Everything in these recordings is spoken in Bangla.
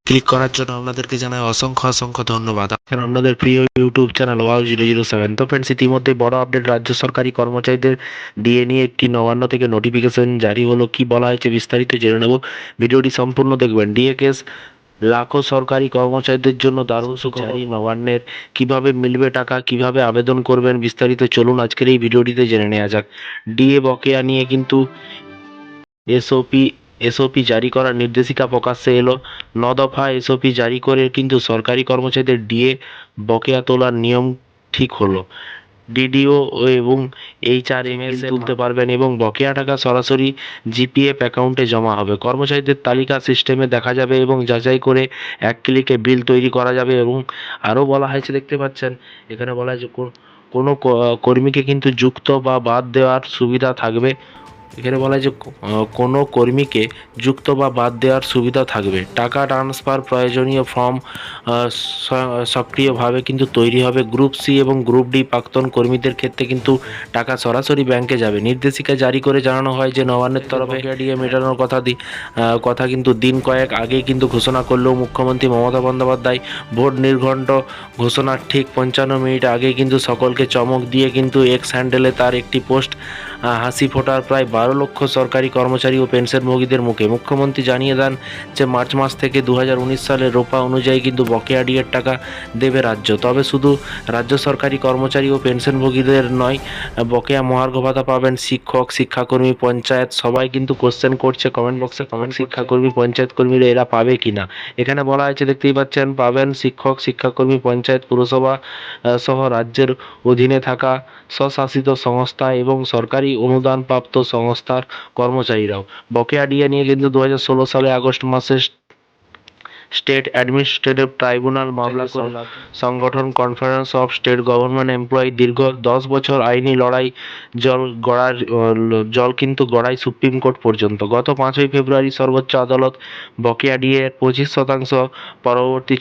ক্লিক করার জন্য আপনাদেরকে জানাই অসংখ্য অসংখ্য ধন্যবাদ। এখন আপনাদের প্রিয় ইউটিউব চ্যানেল wow007। তো ফ্রেন্ডস, ইতিমধ্যে বড় আপডেট, রাজ্য সরকারি কর্মচারীদের ডিএ নিয়ে একটি নবান্ন থেকে নোটিফিকেশন জারি হলো। কি বলা হয়েছে বিস্তারিত জেনে নেব, ভিডিওটি সম্পূর্ণ দেখবেন। ডিএ কেস লাখো সরকারি কর্মচারীদের জন্য দারুণ সুখবর জারি নবান্নের। কিভাবে মিলবে টাকা, কিভাবে আবেদন করবেন, বিস্তারিত চলুন আজকের এই ভিডিওটিতে জেনে নেওয়া যাক। ডিএ বকেয়া নিয়ে কিন্তু এসওপি এসওপি জারি করার নির্দেশিকা প্রকাশ্যে এলো। 9 দফা এসওপি জারি করে কিন্তু সরকারি কর্মচারীদের ডিএ বকেয়া তোলার নিয়ম ঠিক হলো। ডিডিও এবং এইচআরএমএস তুলতে পারবেন এবং বকেয়া টাকা সরাসরি জিপিএফ অ্যাকাউন্টে জমা হবে। কর্মচারীদের তালিকা সিস্টেমে দেখা যাবে এবং যাচাই করে এক ক্লিকে বিল তৈরি করা যাবে। এবং আরও বলা হয়েছে, দেখতে পাচ্ছেন এখানে বলা হয়েছে কোনো কর্মীকে কিন্তু যুক্ত বা বাদ দেওয়ার সুবিধা থাকবে। এখানে বলা হয় যে কোনো কর্মীকে যুক্ত বা বাদ দেওয়ার সুবিধা থাকবে। টাকা ট্রান্সফার প্রয়োজনীয় ফর্ম সক্রিয়ভাবে কিন্তু তৈরি হবে। গ্রুপ সি এবং গ্রুপ ডি প্রাক্তন কর্মীদের ক্ষেত্রে কিন্তু টাকা সরাসরি ব্যাংকে যাবে। নির্দেশিকা জারি করে জানানো হয় যে নবান্নের তরফে ডিএ মেটানোর কথা কিন্তু দিন কয়েক আগেই কিন্তু ঘোষণা করলেও মুখ্যমন্ত্রী মমতা বন্দ্যোপাধ্যায় ভোট নির্ঘণ্ট ঘোষণার ঠিক 55 মিনিট আগে কিন্তু সকলকে চমক দিয়ে কিন্তু এক্স হ্যান্ডেলে তার একটি পোস্ট হাসি ফোটার প্রায় 12 লক্ষ সরকারি কর্মচারী ও পেনশনভোগীদের মুখে। মুখ্যমন্ত্রী জানিয়ে দেন যে মার্চ মাস থেকে 2019 সালের রোপা অনুযায়ী কিন্তু বকেয়া ডিএর টাকা দেবে রাজ্য। তবে শুধু রাজ্য সরকারি কর্মচারী ও পেনশনভোগীদের নয়, বকেয়া মহার্ঘ ভাতা পাবেন শিক্ষক, শিক্ষাকর্মী, পঞ্চায়েত। সবাই কিন্তু কোশ্চেন করছে কমেন্ট বক্সে, শিক্ষাকর্মী, পঞ্চায়েত কর্মীরা এরা পাবে কিনা। এখানে বলা হয়েছে, দেখতেই পাচ্ছেন, পাবেন শিক্ষক, শিক্ষাকর্মী, পঞ্চায়েত, পুরসভা সহ রাজ্যের অধীনে থাকা স্বশাসিত সংস্থা এবং সরকারি অনুদানপ্রাপ্ত সংস্থার কর্মচারীরাও। বকেয়া ডিএ নিয়ে কিন্তু 2016 সালে আগস্ট মাসে স্টেট অ্যাডমিনিস্ট্রেটিভ ট্রাইব্যুনাল মামলা করে সংগঠন conference of state government employee দীর্ঘ 10 বছর আইনি লড়াই জল কিন্তু গড়াই সুপ্রিম কোর্ট পর্যন্ত। গত 5ই ফেব্রুয়ারি সর্বোচ্চ আদালত বকেয়া ডিএ 25% পরবর্তী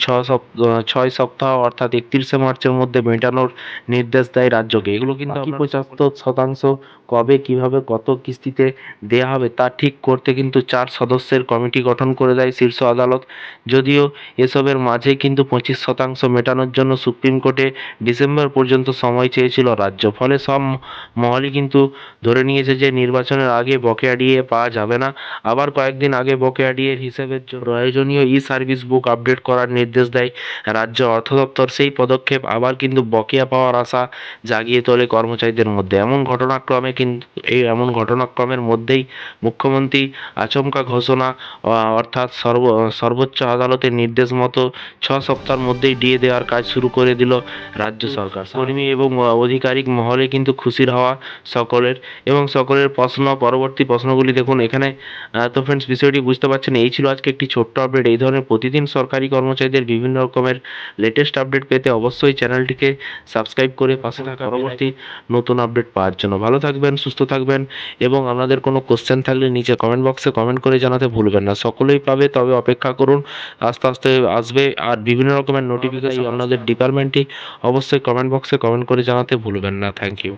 6 সপ্তাহ অর্থাৎ 31শে মার্চের মধ্যে মেটানোর নির্দেশ দেয় রাজ্যকে। এগুলো কিন্তু 75% কবে, কিভাবে, কত কিস্তিতে দেয়া হবে তা ঠিক করতে কিন্তু 4 সদস্যের কমিটি গঠন করে দেয় শীর্ষ আদালত। যদিও এসবের মাঝে কিন্তু 25% মেটানোর জন্য সুপ্রিম কোর্টে ডিসেম্বর পর্যন্ত সময় চেয়েছিল রাজ্য। ফলে সব মহলই কিন্তু ধরে নিয়েছে যে নির্বাচনের আগে বকেয়া ডিএ পাওয়া যাবে না। আবার কয়েকদিন আগে বকেয়া ডিএর হিসেবের জন্য প্রয়োজনীয় সার্ভিস বুক আপডেট করার নির্দেশ দেয় রাজ্য অর্থ দপ্তর। সেই পদক্ষেপ আবার কিন্তু বকেয়া পাওয়ার আশা জাগিয়ে তোলে কর্মচারীদের মধ্যে। এমন ঘটনাক্রমের মধ্যেই মুখ্যমন্ত্রী আচমকা ঘোষণা, অর্থাৎ সর্বোচ্চ আদালতের নির্দেশ মতো 6 সপ্তাহের মধ্যেই ডিএ দেওয়ার কাজ শুরু করে দিল রাজ্য সরকার। কর্মী এবং আধিকারিক মহলে কিন্তু খুশির হওয়া সকলের। এবং সকলের পরবর্তী প্রশ্নগুলি দেখুন এখানে। তো ফ্রেন্ডস, বিষয়টি বুঝতে পারছেন। এই ছিল আজকে একটি ছোট্ট আপডেট। এই ধরনের প্রতিদিন সরকারি কর্মচারীদের বিভিন্ন রকমের লেটেস্ট আপডেট পেতে অবশ্যই চ্যানেলটিকে সাবস্ক্রাইব করে পাশে থাকা পরবর্তী নতুন আপডেট পাওয়ার জন্য। ভালো থাকবেন, সুস্থ থাকবেন এবং আপনাদের কোনো কোশ্চেন থাকলে নিচে কমেন্ট বক্সে কমেন্ট করে জানাতে ভুলবেন না। সকলেই পাবে, তবে অপেক্ষা করুন, আস্তে আস্তে আসবে। আর বিভিন্ন রকমের নোটিফিকেশন আপনাদের ডিপার্টমেন্টে অবশ্যই কমেন্ট বক্সে কমেন্ট করে জানাতে ভুলবেন না। Thank you.